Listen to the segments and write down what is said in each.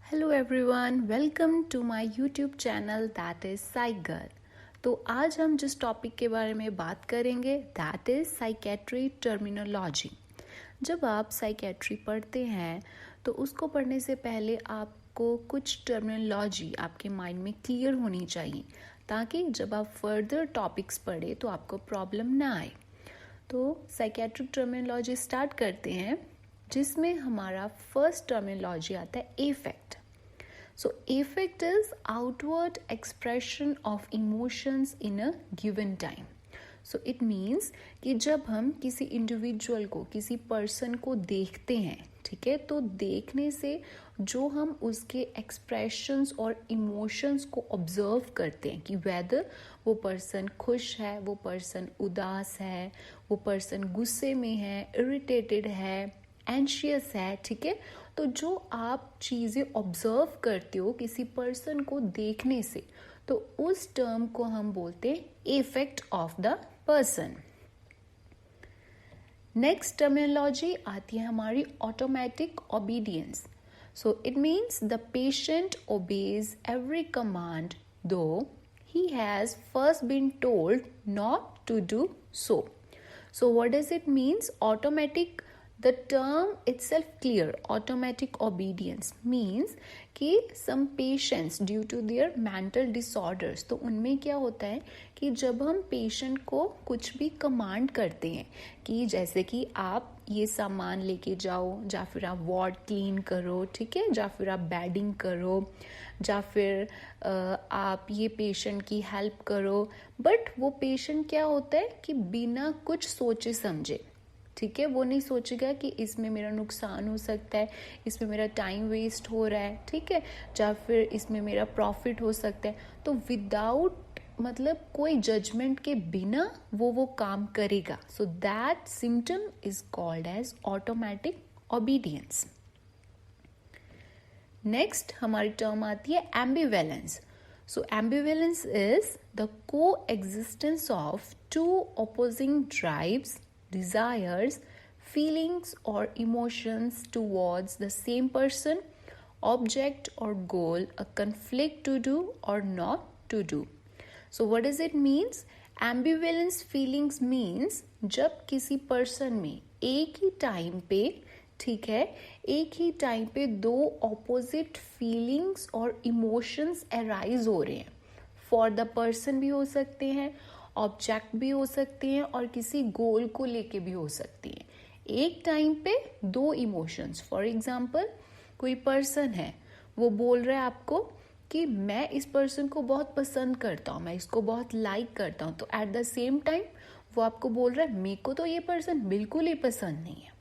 Hello everyone, welcome to my YouTube channel that is साइगर। तो आज हम जिस टॉपिक के बारे में बात करेंगे दैट इज़ साइकेट्री टर्मिनोलॉजी। जब आप साइकेट्री पढ़ते हैं तो उसको पढ़ने से पहले आपको कुछ टर्मिनोलॉजी आपके माइंड में क्लियर होनी चाहिए ताकि जब आप फर्दर टॉपिक्स पढ़े तो आपको प्रॉब्लम ना आए। तो साइकेट्रिक टर्मिनोलॉजी स्टार्ट करते हैं, जिसमें हमारा फर्स्ट टर्मिनोलॉजी आता है effect. So affect is outward expression of emotions in a given time. So it means कि जब हम किसी इंडिविजुअल को, किसी पर्सन को देखते हैं, ठीक है, तो देखने से जो हम उसके एक्सप्रेशंस और इमोशंस को ऑब्जर्व करते हैं कि वेदर वो पर्सन खुश है, वो पर्सन उदास है, वो पर्सन गुस्से में है, इरिटेटेड है, एंशियस है, ठीक है। तो जो आप चीज़ें ऑब्जर्व करते हो किसी पर्सन को देखने से, तो उस टर्म को हम बोलते हैं effect of the person. Next terminology आती है हमारी automatic obedience. So it means the patient obeys every command though he has first been told not to do so. So what does it means? Automatic, the term itself clear. Automatic obedience means कि some patients due to their mental disorders, तो उनमें क्या होता है कि जब हम patient को कुछ भी कमांड करते हैं कि जैसे कि आप ये सामान लेके जाओ, या फिर आप वार्ड क्लीन करो, ठीक है, या फिर आप बेडिंग करो, या फिर आप ये पेशेंट की हेल्प करो, बट वो पेशेंट क्या होता है कि बिना कुछ सोचे समझे, ठीक है, वो नहीं सोचेगा कि इसमें मेरा नुकसान हो सकता है, इसमें मेरा टाइम वेस्ट हो रहा है, ठीक है, या फिर इसमें मेरा प्रॉफिट हो सकता है। तो विदाउट मतलब कोई जजमेंट के बिना वो काम करेगा। So that symptom is called as automatic obedience. Next हमारी टर्म आती है ambivalence. So ambivalence is the coexistence of two opposing drives, desires, feelings or emotions towards the same person, object or goal, a conflict to do or not to do. So what does it means? Ambivalence feelings means जब किसी person में एक ही time पे, ठीक है, एक ही time पे दो ऑपोजिट फीलिंग्स और इमोशंस अराइज हो रहे हैं। फॉर द पर्सन भी हो सकते हैं, ऑब्जेक्ट भी हो सकते हैं, और किसी गोल को लेके भी हो सकती हैं। एक टाइम पे दो इमोशंस, फॉर एग्जाम्पल कोई पर्सन है, वो बोल रहा है आपको कि मैं इस पर्सन को बहुत पसंद करता हूँ, मैं इसको बहुत लाइक करता हूँ, तो एट द सेम टाइम वो आपको बोल रहा है मेरे को तो ये पर्सन बिल्कुल ही पसंद नहीं है,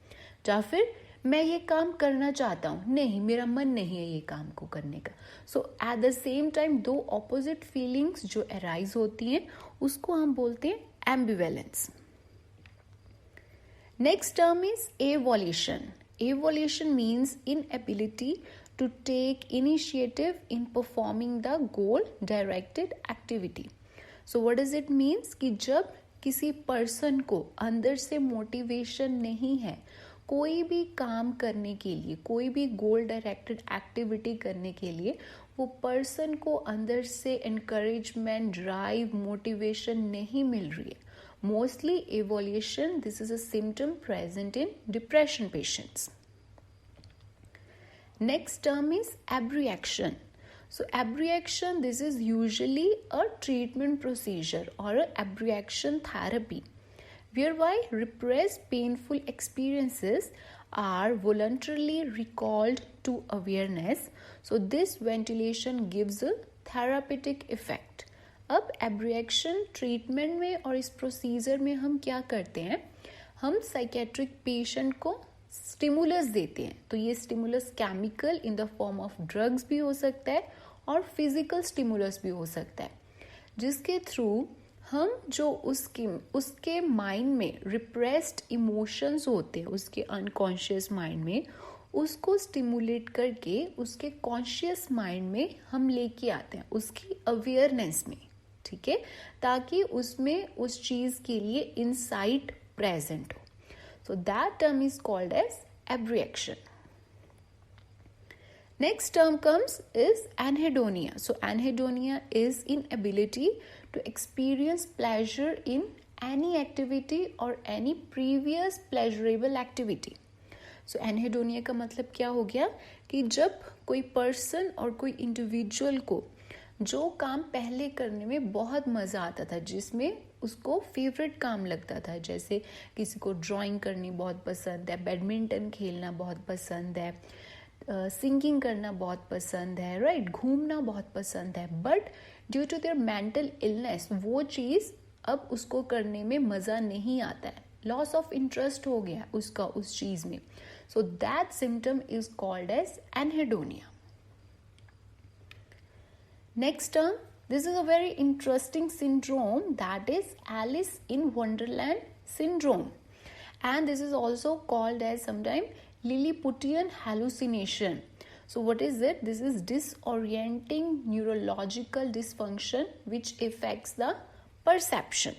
या फिर मैं ये काम करना चाहता हूँ, नहीं मेरा मन नहीं है ये काम को करने का। So at the same time दो ऑपोजिट फीलिंग्स जो अराइज होती हैं उसको हम बोलते हैं ambivalence. Next term is evolution. Evolution means inability to take initiative in performing the goal directed activity. So what does it means कि जब किसी पर्सन को अंदर से मोटिवेशन नहीं है कोई भी काम करने के लिए, कोई भी गोल डायरेक्टेड एक्टिविटी करने के लिए, वो पर्सन को अंदर से एनकरेजमेंट, ड्राइव, मोटिवेशन नहीं मिल रही है, mostly avolition, this is a symptom present in depression patients. Next term is abreaction. So abreaction, this is usually a treatment procedure or a abreaction therapy whereby repressed painful experiences are voluntarily recalled to awareness. So this ventilation gives a therapeutic effect. अब abreaction treatment में और इस procedure में हम क्या करते हैं, हम psychiatric patient को स्टिमुलस देते हैं। तो ये stimulus chemical in the form of drugs भी हो सकता है और फिजिकल स्टिमुलस भी हो सकता है, जिसके थ्रू हम जो उसके माइंड में रिप्रेस्ड इमोशंस होते हैं, उसके अनकॉन्शियस माइंड में, उसको स्टिमुलेट करके उसके कॉन्शियस माइंड में हम लेके आते हैं, उसकी अवेयरनेस में, ठीक है, ताकि उसमें उस चीज़ के लिए इंसाइट प्रेजेंट हो। So that term is called as abreaction. Next term comes is anhedonia. So anhedonia is inability to experience pleasure in any activity or any previous pleasurable activity. So anhedonia का मतलब क्या हो गया कि जब कोई person और कोई इंडिविजुअल को जो काम पहले करने में बहुत मज़ा आता था, जिसमें उसको फेवरेट काम लगता था, जैसे किसी को ड्राइंग करनी बहुत पसंद है, बैडमिंटन खेलना बहुत पसंद है, सिंगिंग करना बहुत पसंद है, राइट, घूमना बहुत पसंद है, but due to their mental illness वो चीज़ अब उसको करने में मज़ा नहीं आता है, लॉस ऑफ इंटरेस्ट हो गया उसका उस चीज़ में. So that symptom is called as anhedonia. Next term, this is a very interesting syndrome, that is Alice in Wonderland syndrome, and this is also called as sometimes Lilliputian hallucination. So what is it? This is disorienting neurological dysfunction which affects the perception.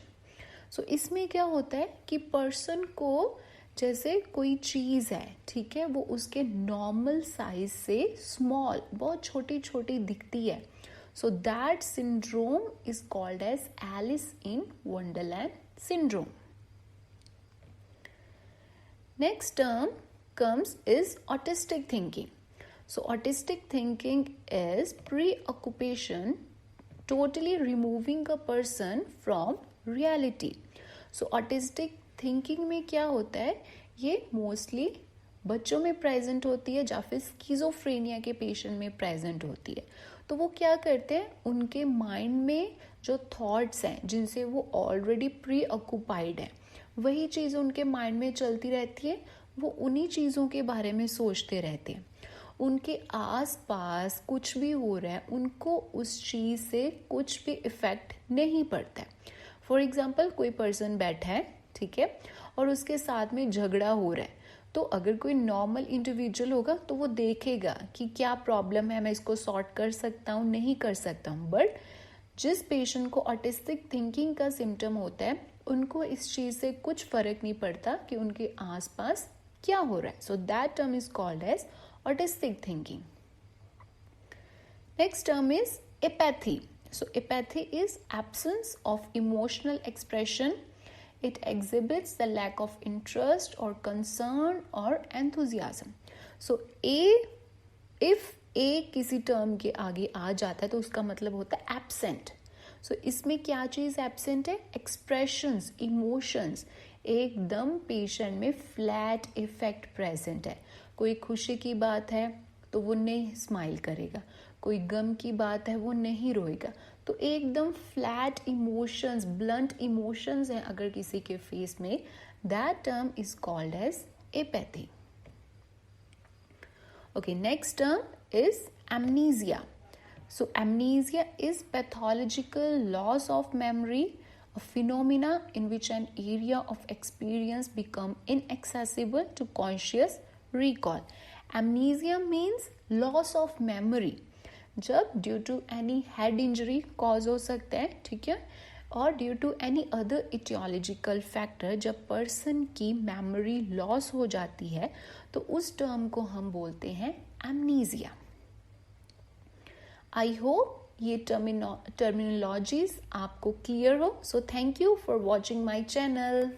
So इसमें क्या होता है कि person को जैसे कोई चीज़ है, ठीक है, वो उसके नॉर्मल साइज से स्मॉल, बहुत छोटी छोटी दिखती है. So that syndrome is called as Alice in Wonderland syndrome. Next term comes is autistic thinking. So autistic thinking is preoccupation, totally removing a person from reality. So autistic thinking में क्या होता है, ये mostly बच्चों में present होती है या फिर स्किज़ोफ्रेनिया के पेशेंट में प्रेजेंट होती है. तो वो क्या करते हैं, उनके माइंड में जो थॉट्स हैं जिनसे वो ऑलरेडी प्री ऑक्यूपाइड है, वही चीज़ उनके माइंड में चलती रहती है, वो उन्हीं चीज़ों के बारे में सोचते रहते हैं. उनके आसपास कुछ भी हो रहा है, उनको उस चीज़ से कुछ भी इफ़ेक्ट नहीं पड़ता है. फॉर एग्जाम्पल, कोई पर्सन बैठा है, ठीक है, और उसके साथ में झगड़ा हो रहा है, तो अगर कोई नॉर्मल इंडिविजुअल होगा तो वो देखेगा कि क्या प्रॉब्लम है, मैं इसको सॉर्ट कर सकता हूँ, नहीं कर सकता हूँ. बट जिस पेशेंट को ऑटिस्टिक थिंकिंग का सिम्टम होता है, उनको इस चीज़ से कुछ फर्क नहीं पड़ता कि उनके आसपास क्या हो रहा है. So that term is called as autistic thinking. Next term is apathy. So apathy is absence of emotional expression. It exhibits the lack of interest or concern or enthusiasm. So if A किसी term के आगे आ जाता है तो उसका मतलब होता है absent. So इसमें क्या चीज़ absent है? Expressions, emotions. एकदम पेशेंट में फ्लैट इफेक्ट प्रेजेंट है. कोई खुशी की बात है तो वो नहीं स्माइल करेगा, कोई गम की बात है वो नहीं रोएगा. तो एकदम फ्लैट इमोशंस, ब्लंट इमोशंस हैं अगर किसी के फेस में, that term is called as apathy. Okay, next term is amnesia. So amnesia is pathological loss of memory, a phenomena in which an area of experience become inaccessible to conscious recall. Amnesia means loss of memory. जब due to any head injury cause हो सकता है, ठीक है, और due to any other etiological factor जब person की memory loss हो जाती है, तो उस टर्म को हम बोलते हैं एमनीजिया. आई होप ये टर्मिनोलॉजीज आपको क्लियर हो. So thank you for watching my channel.